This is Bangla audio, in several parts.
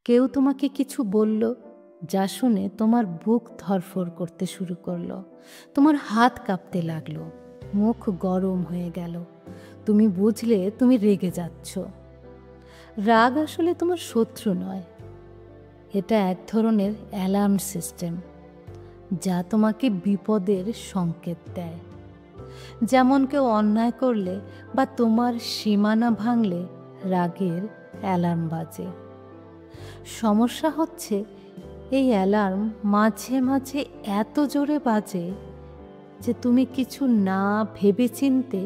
কেউ তোমাকে কিছু বলল, যা শুনে তোমার বুক ধড়ফড় করতে শুরু করলো, তোমার হাত কাঁপতে লাগলো, মুখ গরম হয়ে গেল। তুমি বুঝলে তুমি রেগে যাচ্ছ। রাগ আসলে তোমার শত্রু নয়, এটা এক ধরনের অ্যালার্ম সিস্টেম, যা তোমাকে বিপদের সংকেত দেয়। যেমন কেউ অন্যায় করলে বা তোমার সীমানা ভাঙলে রাগের অ্যালার্ম বাজে। সমস্যা হচ্ছে, এই অ্যালার্ম মাঝে মাঝে এত জোরে বাজে যে তুমি কিছু না ভেবেচিন্তে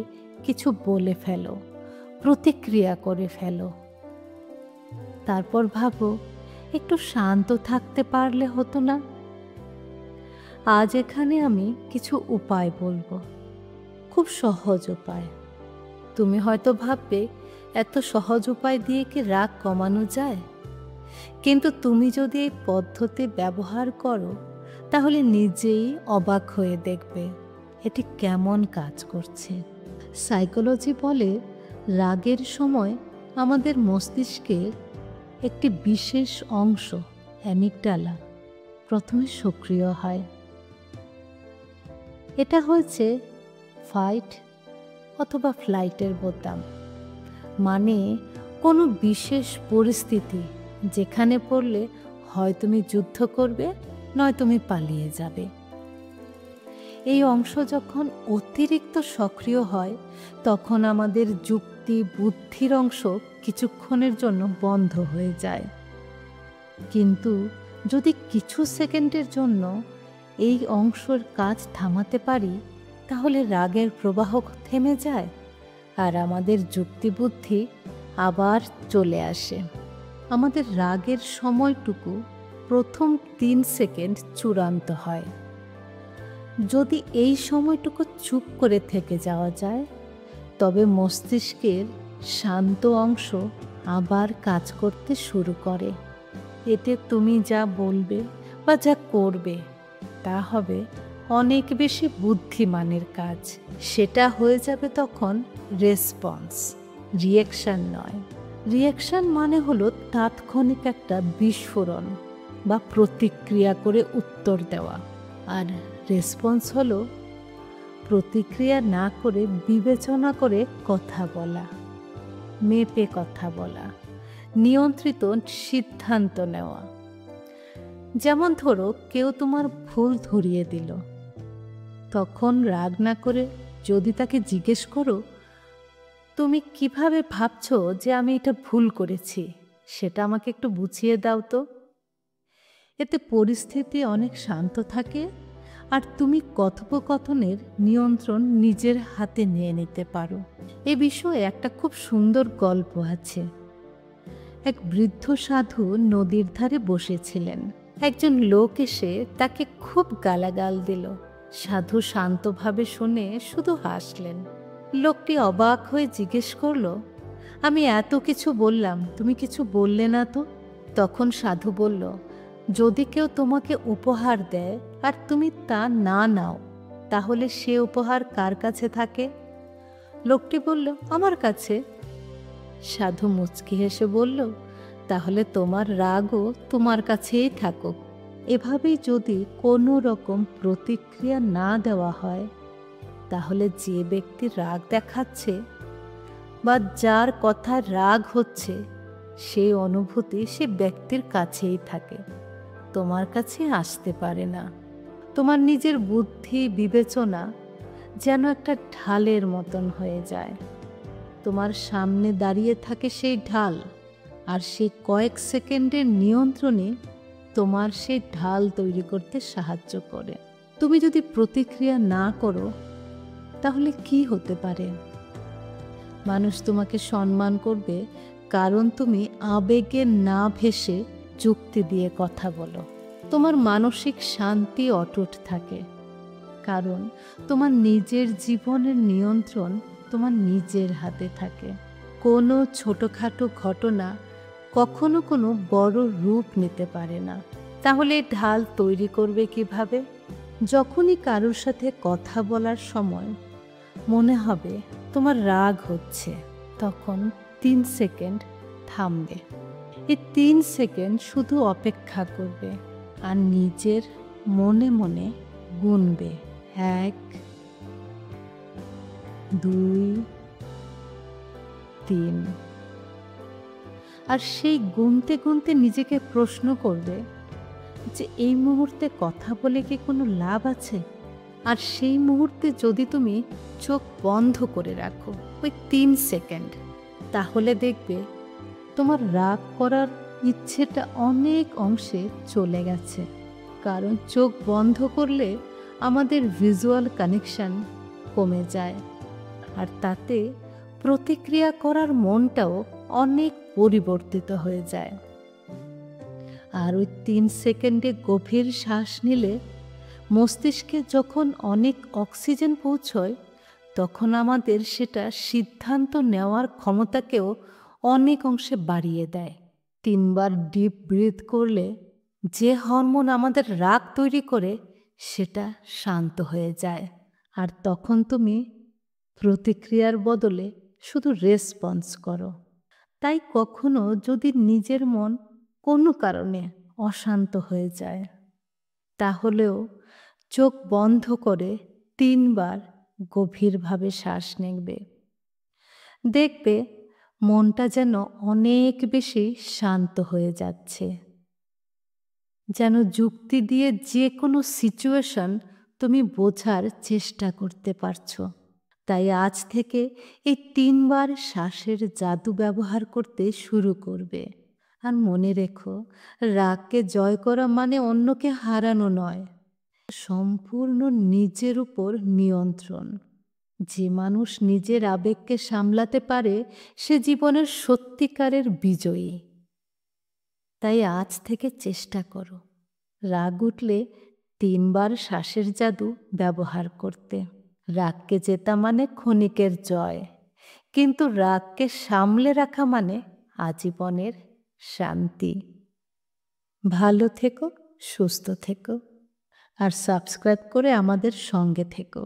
কিছু বলে ফেলো, প্রতিক্রিয়া করে ফেলো। তারপর ভাবো, একটু শান্ত থাকতে পারলে হতো না? আজ এখানে আমি কিছু উপায় বলবো, খুব সহজ উপায়। তুমি হয়তো ভাববে, এত সহজ উপায় দিয়ে কি রাগ কমানো যায়? কিন্তু তুমি যদি এই পদ্ধতি ব্যবহার করো, তাহলে নিজেই অবাক হয়ে দেখবে এটি কেমন কাজ করছে। সাইকোলজি বলে, রাগের সময় আমাদের মস্তিষ্কের একটি বিশেষ অংশ, অ্যামিগডালা, প্রথমে সক্রিয় হয়। এটা হয়েছে ফাইট অথবা ফ্লাইটের বোতাম, মানে কোনো বিশেষ পরিস্থিতি যেখানে পড়লে হয় তুমি যুদ্ধ করবে, নয় তুমি পালিয়ে যাবে। এই অংশ যখন অতিরিক্ত সক্রিয় হয়, তখন আমাদের যুক্তি বুদ্ধির অংশ কিছুক্ষণের জন্য বন্ধ হয়ে যায়। কিন্তু যদি কিছু সেকেন্ডের জন্য এই অংশের কাজ থামাতে পারি, তাহলে রাগের প্রবাহ থেমে যায় আর আমাদের যুক্তিবুদ্ধি আবার চলে আসে। আমাদের রাগের সময়টুকু প্রথম 3 সেকেন্ড চূড়ান্ত হয়। যদি এই সময়টুকু চুপ করে থেকে যাওয়া যায়, তবে মস্তিষ্কের শান্ত অংশ আবার কাজ করতে শুরু করে। এতে তুমি যা বলবে বা যা করবে, তা হবে অনেক বেশি বুদ্ধিমানের কাজ। সেটা হয়ে যাবে তখন রেসপন্স, রিঅ্যাকশন নয়। রিঅ্যাকশন মানে হলো তাৎক্ষণিক একটা বিস্ফোরণ বা প্রতিক্রিয়া করে উত্তর দেওয়া, আর রেসপন্স হলো প্রতিক্রিয়া না করে বিবেচনা করে কথা বলা, মেপে কথা বলা, নিয়ন্ত্রিত সিদ্ধান্ত নেওয়া। যেমন ধরো, কেউ তোমার ভুল ধরিয়ে দিল, তখন রাগ না করে যদি তাকে জিজ্ঞেস করো, তুমি কিভাবে ভাবছো যে আমি এটা ভুল করেছি, সেটা আমাকে একটু বুঝিয়ে দাও তো। এতে পরিস্থিতি অনেক শান্ত থাকে আর তুমি কথোপকথনের নিয়ন্ত্রণ নিজের হাতে নিয়ে নিতে পারো। এ বিষয়ে একটা খুব সুন্দর গল্প আছে। এক বৃদ্ধ সাধু নদীর ধারে বসেছিলেন। একজন লোক এসে তাকে খুব গালাগাল দিল। সাধু শান্তভাবে শুনে শুধু হাসলেন। লোকটি অবাক হয়ে জিজ্ঞেস করলো, আমি এত কিছু বললাম, তুমি কিছু বললে না তো? তখন সাধু বলল, যদি কেউ তোমাকে উপহার দেয় আর তুমি তা না নাও, তাহলে সে উপহার কার কাছে থাকে? লোকটি বলল, আমার কাছে। সাধু মুচকি হেসে বলল, তাহলে তোমার রাগও তোমার কাছেই থাকুক। এভাবেই যদি কোনো রকম প্রতিক্রিয়া না দেওয়া হয়, তাহলে যে ব্যক্তি রাগ দেখাচ্ছে বা যার কথায় রাগ হচ্ছে, সেই অনুভূতি সে ব্যক্তির কাছেই থাকে, তোমার কাছে আসতে পারে না। তোমার নিজের বুদ্ধি বিবেচনা যেন একটা ঢালের মতন হয়ে যায়। তোমার সামনে দাঁড়িয়ে থাকে সেই ঢাল, আর সেই কয়েক সেকেন্ডের নিয়ন্ত্রণে তোমার সেই ঢাল তৈরি করতে সাহায্য করে। তুমি যদি প্রতিক্রিয়া না করো, তাহলে কি হতে পারে? মানুষ তোমাকে সম্মান করবে, কারণ তুমি আবেগে না ভেসে যুক্তি দিয়ে কথা বলো। তোমার মানসিক শান্তি অটুট থাকে, কারণ তোমার নিজের জীবনের নিয়ন্ত্রণ তোমার নিজের হাতে থাকে। কোনো ছোটোখাটো ঘটনা কখনো কোনো বড় রূপ নিতে পারে না। তাহলে ঢাল তৈরি করবে কিভাবে? যখনই কারোর সাথে কথা বলার সময় মনে হবে তোমার রাগ হচ্ছে, তখন 3 সেকেন্ড থামবে। এই 3 সেকেন্ড শুধু অপেক্ষা করবে আর নিজের মনে মনে গুনবে। 1, 2, 3। আর সেই গুনতে গুনতে নিজেকে প্রশ্ন করবে যে এই মুহূর্তে কথা বলে কি কোনো লাভ আছে? আর সেই মুহূর্তে যদি তুমি চোখ বন্ধ করে রাখো ওই 3 সেকেন্ড, তাহলে দেখবে তোমার রাগ করার ইচ্ছেটা অনেক অংশে চলে গেছে। কারণ চোখ বন্ধ করলে আমাদের ভিজুয়াল কানেকশন কমে যায়, আর তাতে প্রতিক্রিয়া করার মনটাও অনেক পরিবর্তিত হয়ে যায়। আর ওই 3 সেকেন্ডে গভীর শ্বাস নিলে মস্তিষ্কে যখন অনেক অক্সিজেন পৌঁছয়, তখন আমাদের সেটা সিদ্ধান্ত নেওয়ার ক্ষমতাকেও অনেক অংশে বাড়িয়ে দেয়। 3 বার ডিপ ব্রিথ করলে যে হরমোন আমাদের রাগ তৈরি করে সেটা শান্ত হয়ে যায়, আর তখন তুমি প্রতিক্রিয়ার বদলে শুধু রেসপন্স করো। তাই কখনো যদি নিজের মন কোনো কারণে অশান্ত হয়ে যায়, তাহলেও চোখ বন্ধ করে 3 বার গভীরভাবে শ্বাস নেবে। দেখবে মনটা যেন অনেক বেশি শান্ত হয়ে যাচ্ছে, যেন যুক্তি দিয়ে যে কোনো সিচুয়েশন তুমি বোঝার চেষ্টা করতে পারছো। তাই আজ থেকে এই 3 বার শ্বাসের জাদু ব্যবহার করতে শুরু করবে। আর মনে রেখো, রাগকে জয় করা মানে অন্যকে হারানো নয়, সম্পূর্ণ নিজের উপর নিয়ন্ত্রণ। যে মানুষ নিজের আবেগকে সামলাতে পারে সে জীবনের সত্যিকারের বিজয়ী। তাই আজ থেকে চেষ্টা করো রাগ উঠলে 3 বার শ্বাসের জাদু ব্যবহার করতে। রাগকে জেতা মানে ক্ষণিকের জয়, কিন্তু রাগকে সামলে রাখা মানে আজীবনের শান্তি। ভালো থেকো, সুস্থ থেকো, আর সাবস্ক্রাইব করে আমাদের সঙ্গে থেকো।